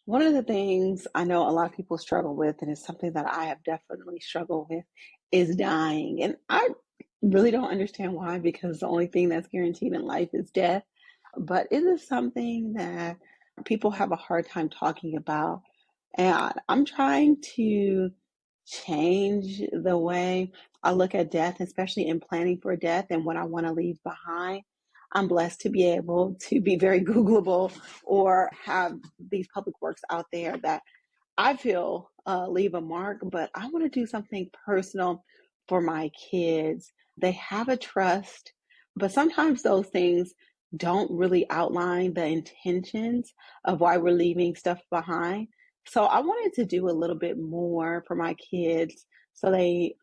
One of the things I know a lot of people struggle with, and it's something that I have definitely struggled with, is dying. And I really don't understand why, because the only thing that's guaranteed in life is death. But it is something that people have a hard time talking about. And I'm trying to change the way I look at death, especially in planning for death and what I want to leave behind. I'm blessed to be able to be very Googleable or have these public works out there that I feel leave a mark, but I want to do something personal for my kids. They have a trust, but sometimes those things don't really outline the intentions of why we're leaving stuff behind. So I wanted to do a little bit more for my kids so they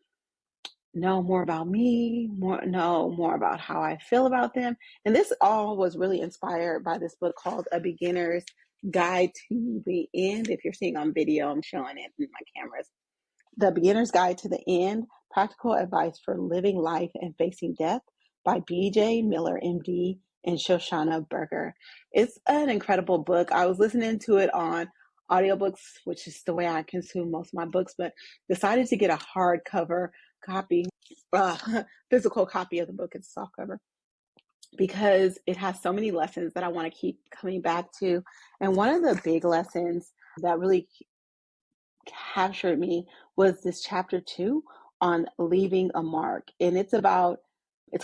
know more about me, know more about how I feel about them. And this all was really inspired by this book called A Beginner's Guide to the End. If you're seeing on video, I'm showing it in my cameras. The Beginner's Guide to the End, Practical Advice for Living Life and Facing Death by B.J. Miller, MD, and Shoshana Berger. It's an incredible book. I was listening to it on audiobooks, which is the way I consume most of my books, but decided to get a hardcover copy, physical copy of the book. It's a softcover because it has so many lessons that I want to keep coming back to. And one of the big lessons that really captured me was this chapter 2 on leaving a mark. And it's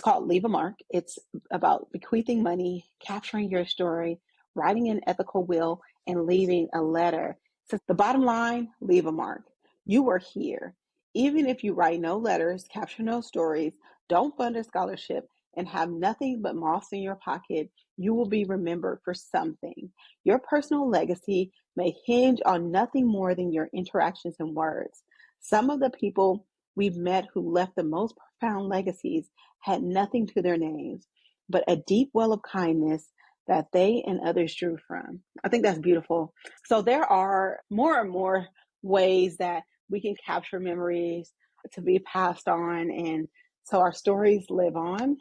called Leave a Mark. It's about bequeathing money, capturing your story, writing an ethical will, and leaving a letter. So the bottom line, leave a mark. You were here. Even if you write no letters, capture no stories, don't fund a scholarship, and have nothing but moss in your pocket, you will be remembered for something. Your personal legacy may hinge on nothing more than your interactions and words. Some of the people we've met who left the most profound legacies had nothing to their names, but a deep well of kindness that they and others drew from. I think that's beautiful. So there are more and more ways that we can capture memories to be passed on. And so our stories live on.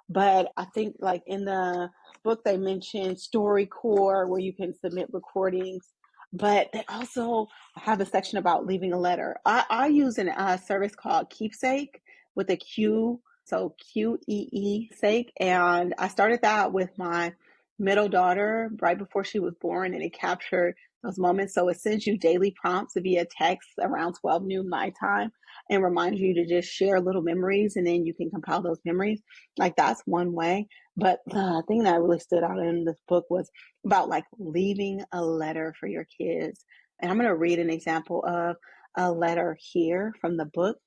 But I think like in the book, they mentioned StoryCorps where you can submit recordings, but they also have a section about leaving a letter. I use a service called Keepsake with a Q, so QEE sake. And I started that with my middle daughter right before she was born, and it captured those moments. So it sends you daily prompts via text around 12 noon my time and reminds you to just share little memories, and then you can compile those memories. Like that's one way. But the thing that really stood out in this book was about like leaving a letter for your kids. And I'm going to read an example of a letter here from the book.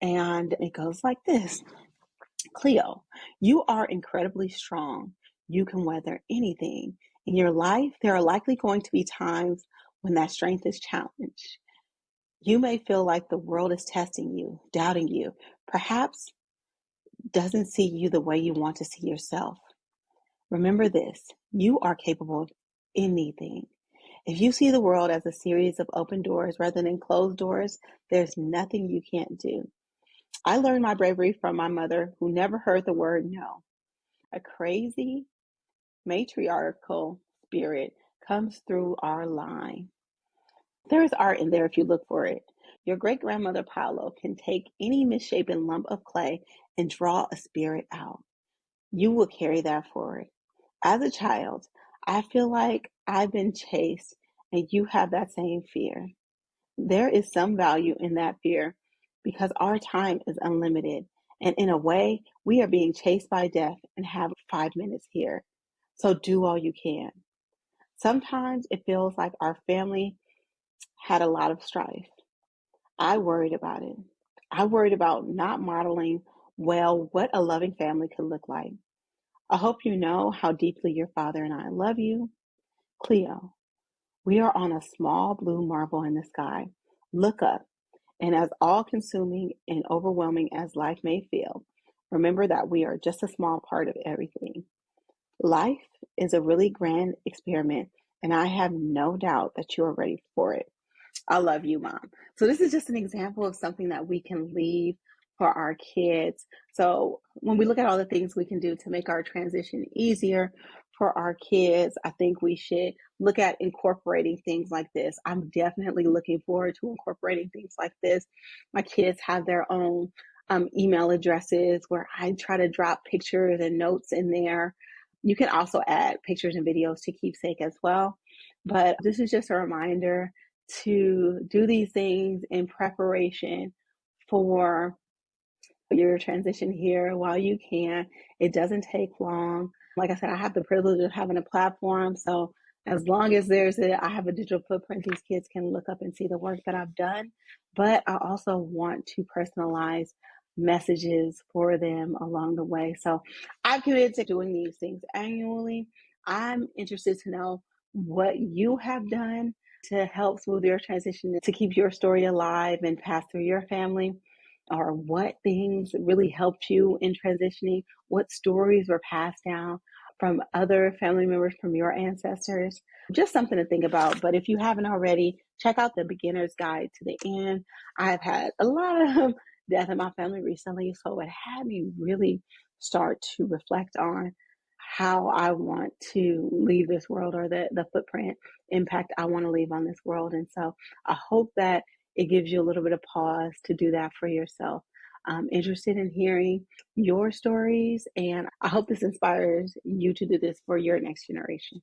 And it goes like this. Cleo, you are incredibly strong. You can weather anything. In your life, there are likely going to be times when that strength is challenged. You may feel like the world is testing you, doubting you, perhaps doesn't see you the way you want to see yourself. Remember this, you are capable of anything. If you see the world as a series of open doors rather than closed doors, there's nothing you can't do. I learned my bravery from my mother, who never heard the word no. A crazy, matriarchal spirit comes through our line. There is art in there if you look for it. Your great-grandmother Paolo can take any misshapen lump of clay and draw a spirit out. You will carry that forward. As a child, I feel like I've been chased and you have that same fear. There is some value in that fear because our time is unlimited. And in a way, we are being chased by death and have 5 minutes here. So do all you can. Sometimes it feels like our family had a lot of strife. I worried about it. I worried about not modeling well what a loving family could look like. I hope you know how deeply your father and I love you. Cleo, we are on a small blue marble in the sky. Look up, and as all-consuming and overwhelming as life may feel, remember that we are just a small part of everything. Life is a really grand experiment, and I have no doubt that you are ready for it. I love you, Mom. So this is just an example of something that we can leave for our kids. So when we look at all the things we can do to make our transition easier for our kids, I think we should look at incorporating things like this. I'm definitely looking forward to incorporating things like this. My kids have their own email addresses where I try to drop pictures and notes in there. You can also add pictures and videos to keepsake as well. But this is just a reminder to do these things in preparation for your transition here while you can. It doesn't take long. Like I said, I have the privilege of having a platform. So as long as I have a digital footprint, these kids can look up and see the work that I've done. But I also want to personalize messages for them along the way. So I've committed to doing these things annually. I'm interested to know what you have done to help smooth your transition, to keep your story alive and pass through your family, or what things really helped you in transitioning, what stories were passed down from other family members, from your ancestors. Just something to think about. But if you haven't already, check out the beginner's guide to the end. I've had a lot of death in my family recently, so it had me really start to reflect on how I want to leave this world, or the footprint impact I want to leave on this world. And so I hope that it gives you a little bit of pause to do that for yourself. I'm interested in hearing your stories, and I hope this inspires you to do this for your next generation.